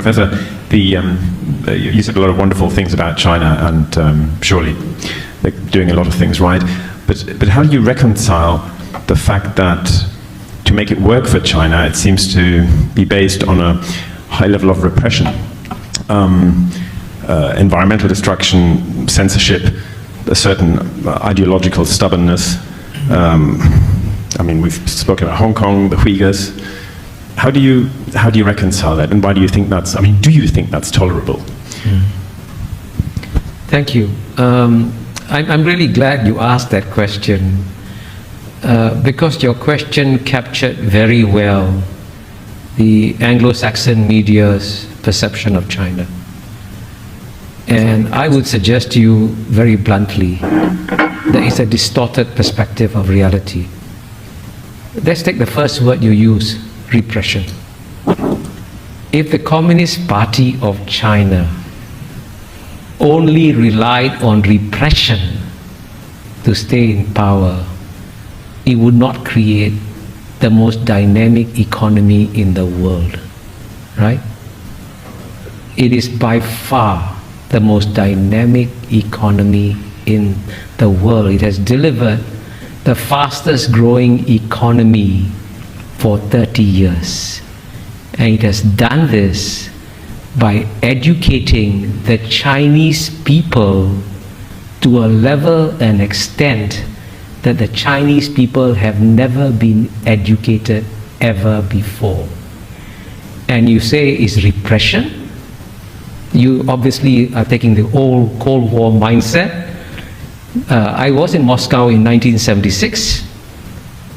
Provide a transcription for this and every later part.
Professor, you said a lot of wonderful things about China, and surely they're doing a lot of things right. But how do you reconcile the fact that to make it work for China, it seems to be based on a high level of repression, environmental destruction, censorship, a certain ideological stubbornness? I mean, we've spoken about Hong Kong, the Uyghurs. How do you reconcile that, and why do you think that's? I mean, do you think that's tolerable? Thank you. I'm really glad you asked that question, because your question captured very well the Anglo-Saxon media's perception of China. And I would suggest to you very bluntly that it's a distorted perspective of reality. Let's take the first word you use, repression. If the Communist Party of China only relied on repression to stay in power, it would not create the most dynamic economy in the world, right? It is by far the most dynamic economy in the world. It has delivered the fastest growing economy for 30 years. And it has done this by educating the Chinese people to a level and extent that the Chinese people have never been educated ever before. And you say it's repression? You obviously are taking the old Cold War mindset. I was in Moscow in 1976,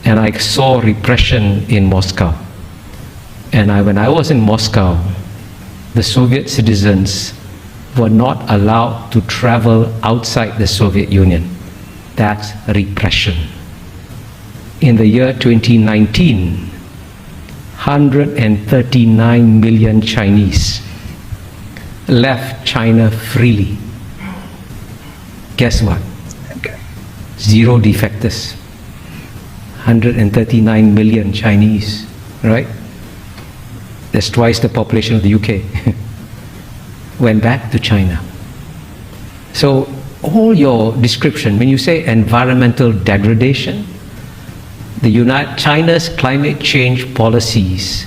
and I saw repression in Moscow. And when I was in Moscow, the Soviet citizens were not allowed to travel outside the Soviet Union. That's repression. In the year 2019, 139 million Chinese left China freely. Guess what? Zero defectors. 139 million Chinese, right? That's twice the population of the UK. Went back to China. So all your description, when you say environmental degradation, China's climate change policies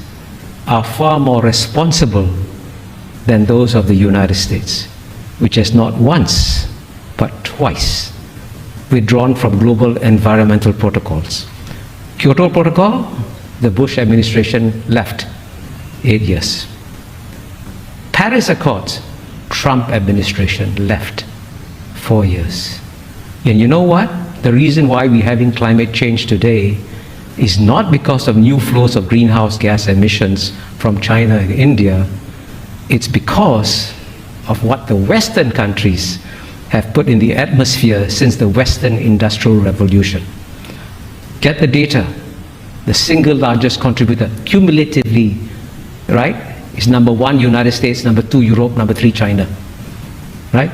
are far more responsible than those of the United States, which has not once, but twice withdrawn from global environmental protocols. Kyoto Protocol, the Bush administration left 8 years. Paris Accords, Trump administration left 4 years. And you know what? The reason why we're having climate change today is not because of new flows of greenhouse gas emissions from China and India. It's because of what the Western countries have put in the atmosphere since the Western Industrial Revolution. Get the data. The single largest contributor cumulatively, right, is number 1 United States, number 2 Europe, number 3 China, right?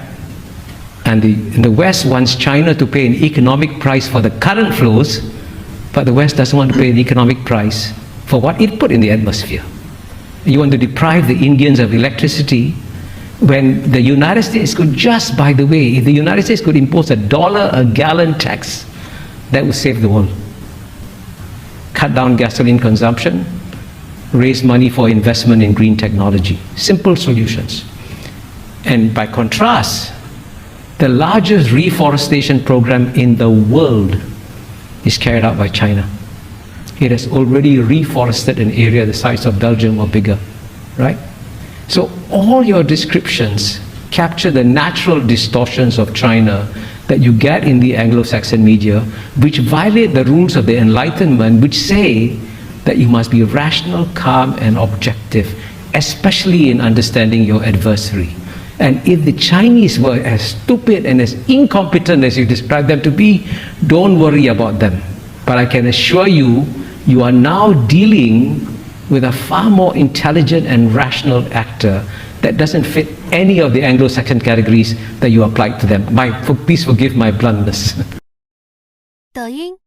And the West wants China to pay an economic price for the current flows, but the West doesn't want to pay an economic price for what it put in the atmosphere. You want to deprive the Indians of electricity when the United States could just, by the way, if the United States could impose $1 a gallon tax, that would save the world. Cut down gasoline consumption, raise money for investment in green technology. Simple solutions. And by contrast, the largest reforestation program in the world is carried out by China. It has already reforested an area the size of Belgium or bigger, right? So all your descriptions capture the natural distortions of China that you get in the Anglo-Saxon media, which violate the rules of the Enlightenment, which say that you must be rational, calm, and objective, especially in understanding your adversary. And if the Chinese were as stupid and as incompetent as you describe them to be, don't worry about them. But I can assure you, you are now dealing with a far more intelligent and rational actor that doesn't fit any of the Anglo-Saxon categories that you applied to them. Please forgive my bluntness. 抖音